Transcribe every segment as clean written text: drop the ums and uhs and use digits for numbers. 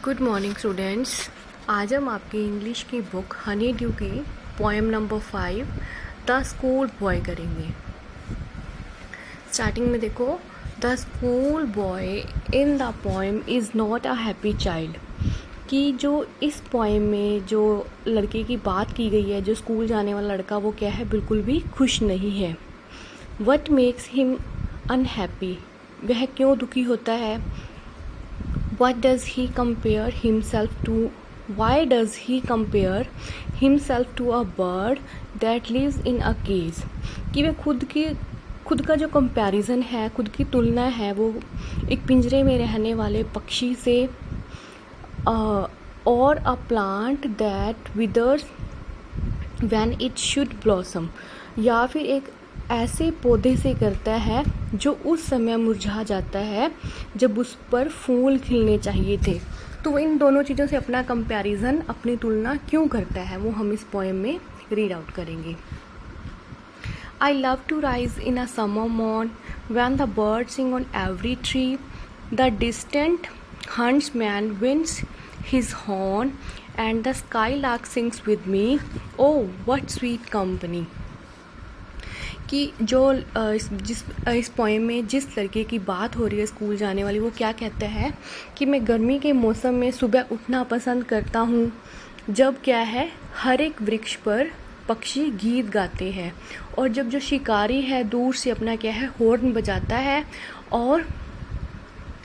Good morning students. आज हम आपकी इंग्लिश की बुक हनी ड्यू की poem number 5 the school boy करेंगे। स्टार्टिंग में देखो, the school boy in the poem is not a happy child. कि जो इस पोएम में जो लड़के की बात की गई है, जो स्कूल जाने वाला लड़का, वो क्या है, बिल्कुल भी खुश नहीं है। वट मेक्स हिम अनहैप्पी, वह क्यों दुखी होता है। What does he compare himself to? Why does he compare himself to a bird that lives in a cage? कि वह खुद का जो कंपैरिजन है, खुद की तुलना है, वो एक पिंजरे में रहने वाले पक्षी से, और a plant that withers when it should blossom, या फिर एक ऐसे पौधे से करता है जो उस समय मुरझा जाता है जब उस पर फूल खिलने चाहिए थे। तो वो इन दोनों चीज़ों से अपना कंपैरिजन, अपनी तुलना क्यों करता है, वो हम इस पोएम में रीड आउट करेंगे। I love to rise in a summer morn when the birds sing on every tree. The distant huntsman winds his horn and the skylark sings with me. Oh, what sweet company! कि जो इस poem में जिस लड़के की बात हो रही है स्कूल जाने वाली, वो क्या कहता है कि मैं गर्मी के मौसम में सुबह उठना पसंद करता हूँ, जब क्या है, हर एक वृक्ष पर पक्षी गीत गाते हैं, और जब जो शिकारी है दूर से अपना क्या है, हॉर्न बजाता है, और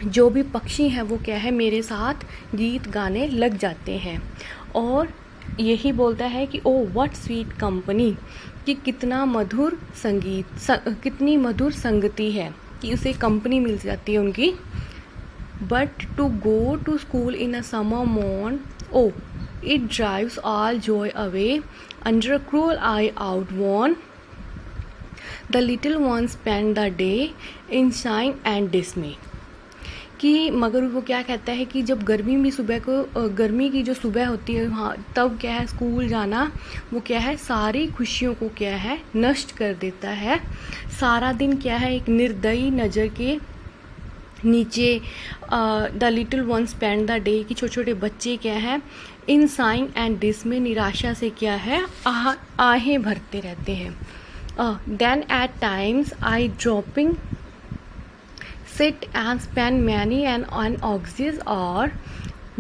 जो भी पक्षी हैं वो क्या है, मेरे साथ गीत गाने लग जाते हैं, और यही बोलता है कि ओ व्हाट स्वीट कंपनी, कि कितना मधुर कितनी मधुर संगति है, कि उसे कंपनी मिल जाती है उनकी। But to go to school in a summer morn, O it drives all joy away under a cruel eye outworn, the little one spend the day in sighing and dismay. कि मगर वो क्या कहता है कि जब गर्मी की जो सुबह होती है, हाँ, तब क्या है, स्कूल जाना वो क्या है, सारी खुशियों को क्या है, नष्ट कर देता है। सारा दिन क्या है, एक निर्दयी नज़र के नीचे the little one spend the day, कि छोटे छोटे बच्चे क्या है, इन साइन एंड डिस में निराशा से क्या है, आहें भरते रहते हैं। Then at times I dropping sit and spend many an anxious hour,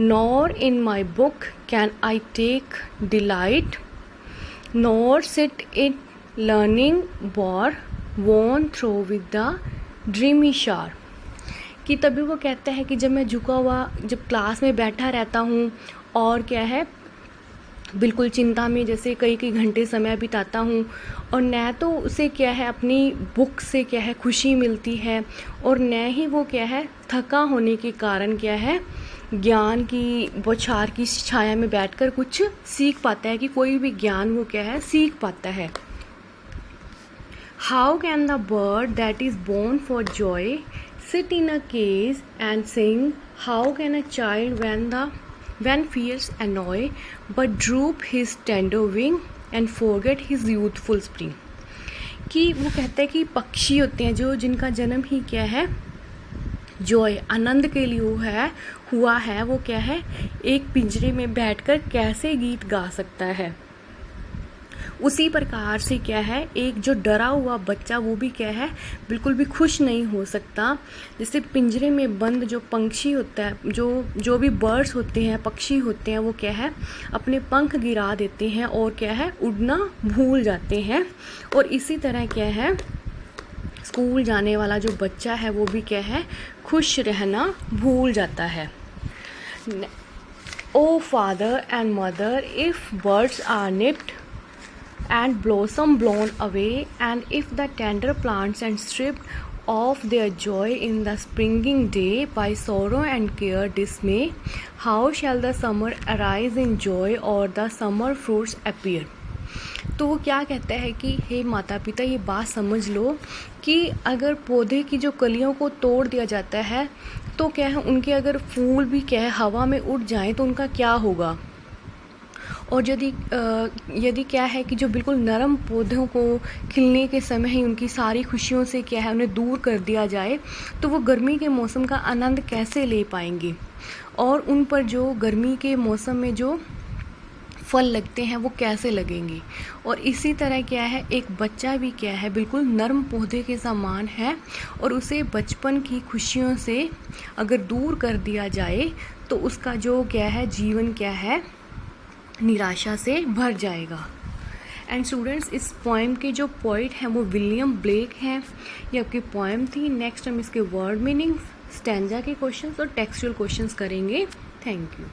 nor in my book can I take delight, nor sit in learning bore worn through with the dreamy shower। कि तभी वो कहता है कि जब मैं झुका हुआ, जब क्लास में बैठा रहता हूँ, और क्या है, बिल्कुल चिंता में जैसे कई घंटे समय बिताता हूँ, और न तो उसे क्या है, अपनी बुक से क्या है, खुशी मिलती है, और न ही वो क्या है, थका होने के कारण क्या है, ज्ञान की बौछार की छाया में बैठकर कुछ सीख पाता है, कि कोई भी ज्ञान वो क्या है, सीख पाता है। How can the bird that is born for joy sit in a cage and sing, how can a child when fears annoy but droop his tender wing and forget his youthful spring। कि वो कहता है कि पक्षी होते हैं जिनका जन्म ही क्या है, जॉय, आनंद के लिए हुआ है, वो क्या है, एक पिंजरे में बैठकर कैसे गीत गा सकता है। उसी प्रकार से क्या है, एक जो डरा हुआ बच्चा, वो भी क्या है, बिल्कुल भी खुश नहीं हो सकता। जैसे पिंजरे में बंद जो पंछी होता है, जो भी बर्ड्स होते हैं, पक्षी होते हैं, वो क्या है, अपने पंख गिरा देते हैं और क्या है, उड़ना भूल जाते हैं। और इसी तरह क्या है, स्कूल जाने वाला जो बच्चा है वो भी क्या है, खुश रहना भूल जाता है। O father and mother, if birds are nipped and blossom blown away, and if the tender plants and stripped of their joy in the springing day by sorrow and care dismay, how shall the summer arise in joy or the summer fruits appear। तो वो क्या कहता है कि हे माता पिता, ये बात समझ लो कि अगर पौधे की जो कलियों को तोड़ दिया जाता है, तो क्या है, उनके अगर फूल भी क्या है, हवा में उड़ जाएं, तो उनका क्या होगा। और यदि क्या है कि जो बिल्कुल नरम पौधों को खिलने के समय ही उनकी सारी खुशियों से क्या है, उन्हें दूर कर दिया जाए, तो वो गर्मी के मौसम का आनंद कैसे ले पाएंगे। और उन पर जो गर्मी के मौसम में जो फल लगते हैं वो कैसे लगेंगे। और इसी तरह क्या है, एक बच्चा भी क्या है, बिल्कुल नर्म पौधे के समान है, और उसे बचपन की खुशियों से अगर दूर कर दिया जाए तो उसका जो क्या है, जीवन क्या है, निराशा से भर जाएगा। एंड स्टूडेंट्स, इस पोएम के जो पोइट हैं वो विलियम ब्लेक हैं। ये आपकी पोएम थी। नेक्स्ट हम इसके वर्ड मीनिंग, स्टैंजा के क्वेश्चंस और टेक्सचुअल क्वेश्चंस करेंगे। Thank you.